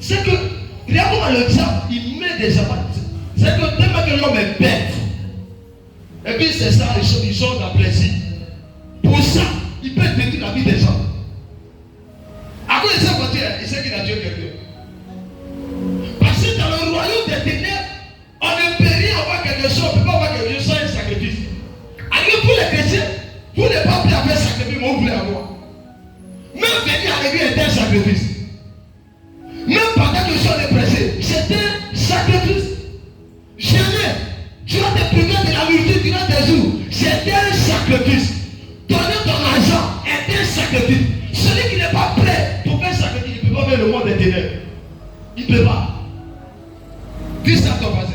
C'est que, regarde comment le diable, il met des avantages. C'est que tellement que l'homme est bête. Et puis c'est ça, ils sont dans le plaisir. Pour ça, il peut détruire la vie des gens. À cause de ça, il sait qu'il a tué quelqu'un. Parce que dans le royaume des ténèbres, on ne peut rien avoir quelque chose, on ne peut pas avoir quelque chose sans un sacrifice. Alors pour les chrétiens, vous n'êtes pas prêts à faire sacrifice, mais vous voulez avoir. Même venir à l'église est un sacrifice. Même pendant que je suis pressé, c'est un sacrifice. Jamais tu vas te priver de la vérité durant tes jours. C'est un sacrifice. Donner ton argent est un sacrifice. Celui qui n'est pas prêt pour faire un sacrifice, il ne peut pas faire le monde des ténèbres. Il ne peut pas. Dis ça à ton voisin.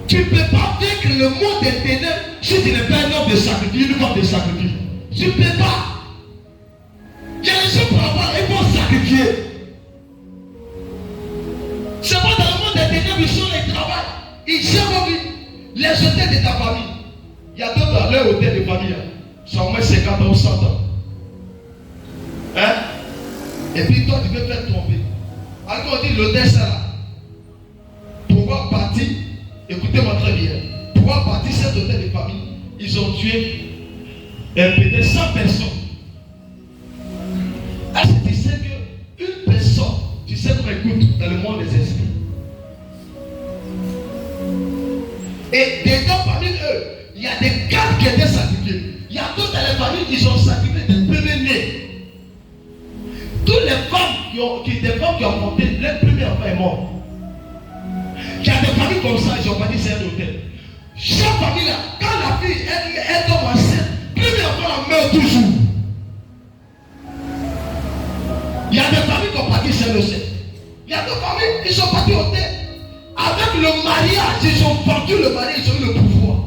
Tu ne peux pas vaincre le monde des ténèbres si tu n'es pas un homme de sacrifice, une femme de sacrifice. Tu ne peux pas. Il y a des gens pour avoir et pour sacrifier. C'est moi dans le monde des ténèbres, ils sont les travail. Ils gèrent les hôtels de ta famille. Il y a d'autres à leur hôtel de famille. Ça au moins 50 ans ou 100 ans. Hein? Et puis toi, tu veux faire tromper. Alors on dit l'hôtel c'est là. Pouvoir partir, écoutez-moi très bien. Pouvoir partir cet hôtel de famille, ils ont tué peut-être 100 personnes. Est-ce que tu sais qu'une personne, tu sais qu'on écoute dans le monde des esprits. Et dedans parmi eux, il y a des cadres qui étaient sacrifiés. Il y a d'autres dans les familles qui sont sacrifiés des premiers-nés. Toutes les femmes qui ont monté, leur premier enfant est mort. Il y a des familles comme ça, ils ont pas dit c'est un hôtel. Chaque famille là, quand la fille elle tombe enceinte, premier enfant la meurt toujours. Il y a des familles qui ont pas dit c'est un hôtel. Il y a d'autres familles qui sont partis au hôtel. Avec le mariage, ils ont vendu le mariage, ils ont eu le pouvoir.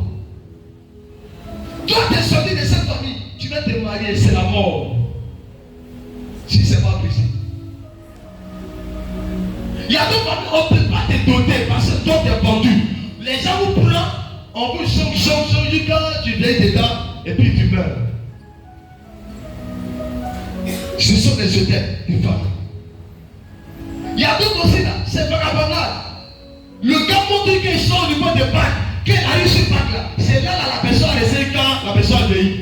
Toi, tu es sorti de cette famille, tu vas te marier, c'est la mort. Si c'est pas possible. Il y a d'autres familles, on ne peut pas te doter parce que toi, tu es vendu. Les gens vous prennent, on vous change jusqu'à tu viens dedans et puis tu meurs. Ce sont des hôtels des femmes. Il y a d'autres aussi là, c'est vagabondage. Le gars montre qu'il sort du point de bac, qu'il a eu ce bac là. C'est là, la personne a laissé quand la personne a vieilli.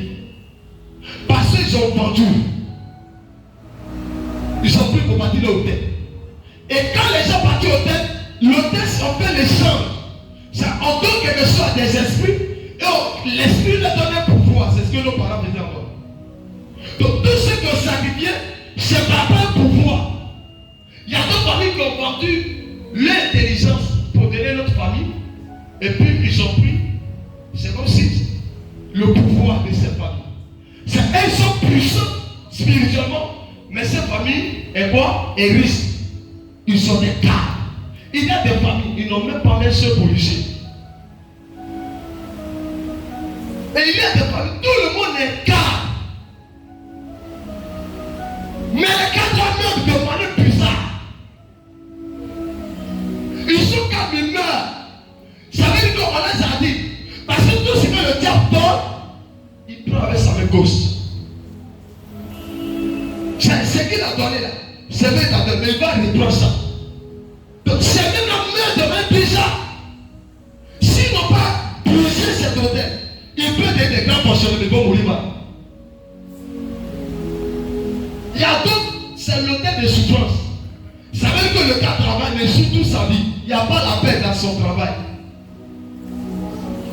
Parce qu'ils ont vendu. Ils ont pris pour partir de l'hôtel. Et quand les gens partent au hôtel, l'hôtel on fait l'échange. Ça en donne quelque chose à des esprits. Et l'esprit leur donne un pouvoir. C'est ce que nos parents faisaient encore. Donc tous ceux qui ont sacrifié, c'est pas un pouvoir. Il y a d'autres familles qui ont vendu l'intelligence pour donner notre famille, et puis ils ont pris, c'est comme si le pouvoir de cette famille. Elles sont puissantes spirituellement, mais cette famille est quoi? Est riche. Ils sont des cas. Il y a des familles, ils n'ont même pas un seul policier. Et il y a des familles, tout le monde est cas. Mais les cas doivent même demander puissant. Ils sont comme ils meurent. Ça veut dire qu'on les a dit. Parce que tout ce que le diable donne, il prend avec sa main gauche. C'est ce qu'il a donné là. C'est vrai qu'il a donné, mais il va reprendre ça. Donc c'est même la main de main déjà. S'ils n'ont pas brisé cet hôtel, il peut donner des grands portions, mais ils vont mourir mal. Il y a d'autres, c'est l'hôtel de souffrance. Ça veut dire que le gars travaille, mais surtout sa vie. Il n'y a pas la paix dans son travail.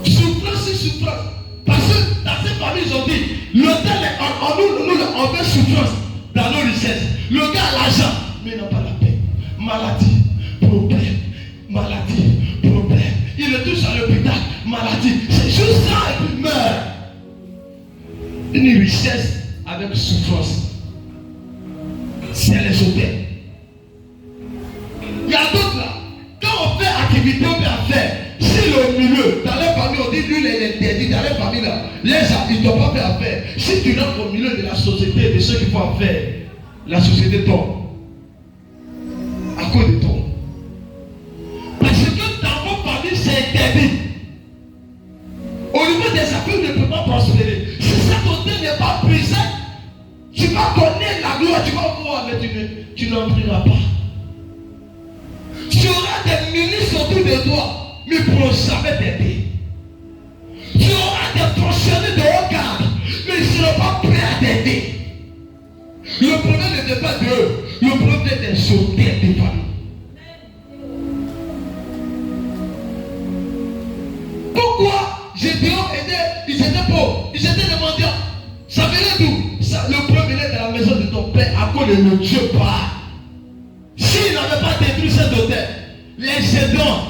Souffrance, c'est souffrance. Parce que dans cette famille, ils ont dit, l'hôtel est en nous, on veut souffrance dans nos richesses. Le gars a l'argent, mais il n'a pas la paix. Maladie, problème, maladie, problème. Il est tous à l'hôpital, maladie. C'est juste ça et puis il meurt. Une richesse avec souffrance. C'est les hôtels. Il y a d'autres là. Quand on fait activité, on peut faire. Si le milieu, dans les familles, on dit lui, il est interdit. Dans les familles là, les gens, ils ne doivent pas faire affaire. Si tu rentres au milieu de la société, de ceux qui font affaire, la société tombe. À cause de toi. Parce que dans vos familles, c'est interdit. Au niveau des affaires, tu ne peux pas prospérer. Si cet hôtel n'est pas brisé, tu vas connaître la gloire, tu vas voir, mais tu n'en prieras pas. des ministres autour de toi, mais ils ne pourront jamais t'aider. Tu auras des fonctionnaires de haut garde, mais ils ne seront pas prêts à t'aider. Le problème n'était pas d'eux, le problème était des sauveteurs des familles. Pourquoi Gédéon ils étaient pauvres, ils étaient des mendiants. Ça venait d'où? Le problème venait de la maison de ton père à cause de le Dieu pas. S'il n'avait pas détruit cet hôtel, les Gédéons,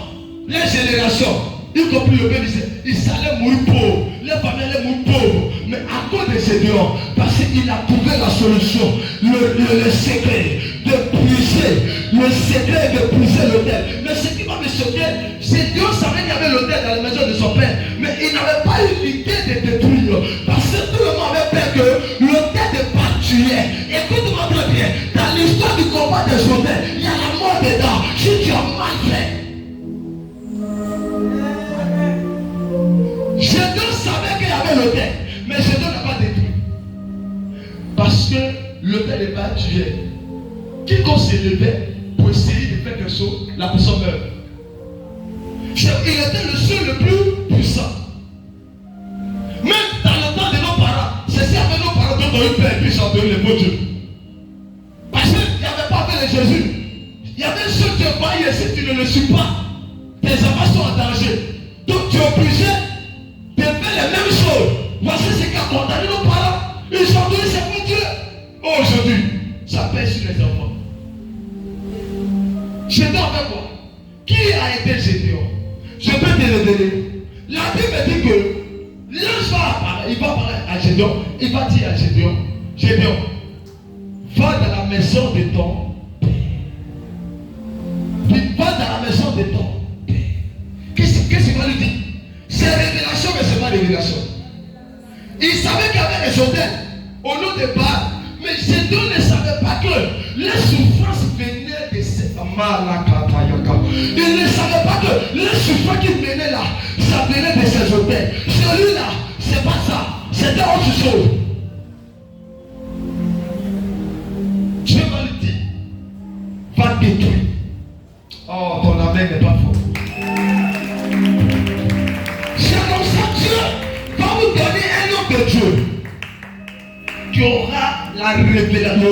les générations, y compris le père, ils allaient mourir pauvres, les familles allaient mourir pauvres. Mais à cause de Gédéon, parce qu'il a trouvé la solution, le secret de briser, le secret de briser l'hôtel. Mais ce qui va me choquer, Gédéon savait qu'il y avait l'hôtel dans la maison de son père, mais il n'avait pas eu l'idée de détruire, parce que tout le monde avait peur que l'hôtel n'est pas tué. Écoute-moi très bien, dans l'histoire du combat des hôtels, il y a la mort dedans, si tu as mal fait. Gédéon savait qu'il y avait l'hôtel, mais Gédéon n'a pas détruit. Parce que l'hôtel n'est pas tué. Quiconque se levait pour essayer de faire quelque chose, la personne meurt. Il était le seul le plus puissant. Même dans le temps de nos parents, c'est ça avec nos parents dont on a eu peur et puis chanter les beaux dieux. Parce qu'il n'y avait pas fait de Jésus. Il y avait un seul Dieu voyait, si tu ne le suis pas, tes enfants sont en danger. Donc tu es obligé de faire les mêmes choses. Voici ce qui a condamné nos parents. Ils ont dit c'est mon Dieu. Aujourd'hui, ça pèse sur les enfants. Gédéon fait quoi? Qui a été Gédéon? Je peux te le donner. La Bible dit que l'ange va apparaître, il va parler à Gédéon, il va dire à Gédéon, Gédéon, va dans la maison de ton père. Il va dans la maison de ton père. Qu'est-ce qu'il va lui dire? C'est révélation, mais ce n'est pas révélation. Il savait qu'il y avait des hôtels au nom de Baal, mais Gédéon ne savait pas que les souffrances venaient de cette malakatayaka. Il ne savait pas que les souffrances qui venaient là, ça venait de ces hôtels. Celui-là, c'est pas ça, c'était autre chose. Dieu va lui dire, va détruire. Oh, ton amen n'est pas fort. C'est comme ça Dieu va vous donner un nom de Dieu qui aura la révélation, le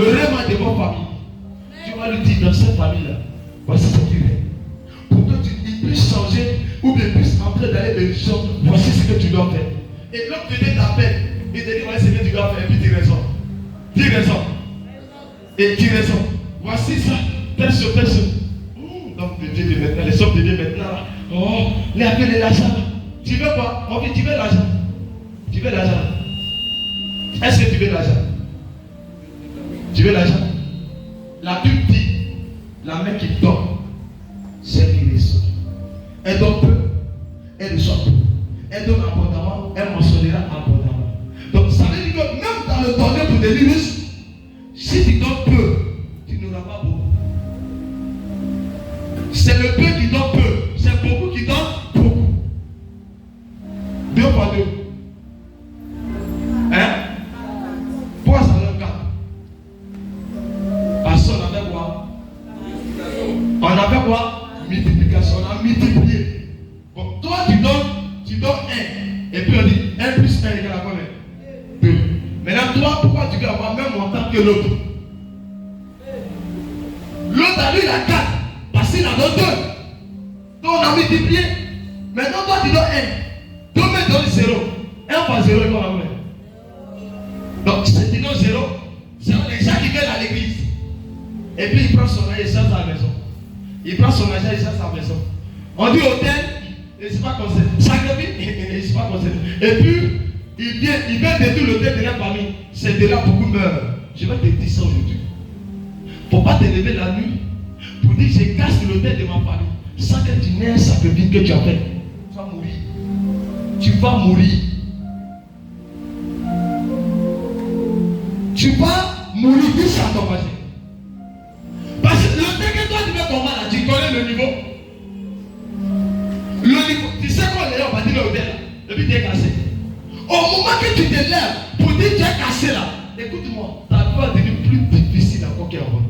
rêve de votre famille. Tu vas lui dire dans cette famille-là, voici ce qu'il est. Pour que il puisse changer ou bien puisse entrer dans les bénédictions, voici ce que tu dois faire. Et l'autre venait t'appelle, il te dit voici ce que tu dois faire, et puis tu raison. Dis raison. Et dis raison. Voici ça, telle chose. Donc de Dieu maintenant, les sommes de Dieu maintenant. Oh, les appels de l'argent. Tu veux quoi? On dit tu veux l'argent. Tu veux l'argent. Est-ce que tu veux l'argent? Tu veux l'argent? La Bible dit, la main qui donne, c'est qui reçoit. Elle donne peu, elle reçoit peu. Elle donne abondamment, elle mentionnera abondamment. Donc ça veut dire que même dans le donner pour des virus, si tu donnes peu, tu n'auras pas beaucoup. C'est le peu qui donne peu, c'est beaucoup qui donne beaucoup. 2 fois 2. Hein? Pourquoi ça donne 4? Parce qu'on avait quoi? On avait quoi? Multiplication, on a multiplié. Bon, toi tu donnes 1. Et puis on dit 1 plus 1 égale à combien? 2. Maintenant toi, pourquoi tu veux avoir le même montant que l'autre? L'autre a lui il a 4. Parce qu'il en donne 2. Donc on a multiplié. Maintenant toi tu donnes 1. 2 mais donne 0. 1 fois 0 égale à combien? Donc si tu donnes 0, c'est les gens qui viennent à l'église. Et puis il prend son argent et change à la maison. Il prend son argent et change à la maison. On dit hôtel, il ne s'est pas concerné. Sacrifice, il ne s'est pas concerné. Et puis, il vient détruire l'hôtel de la famille. C'est de là beaucoup meurent. Je vais te dire ça aujourd'hui. Il ne faut pas te lever la nuit pour dire je casse l'hôtel de ma famille. Sans que tu n'aies un sacrifice que tu as fait. Tu vas mourir. Tu vas mourir. Tu vas mourir dis ça à ton voisin. Parce que le fait que toi tu veux combattre là, tu connais le niveau. Le niveau, tu sais quoi d'ailleurs, on va dire l'hôtel là, et puis tu es cassé. Au moment que tu te lèves pour dire tu es cassé là, écoute-moi, ta vie va devenir plus difficile encore qu'avant.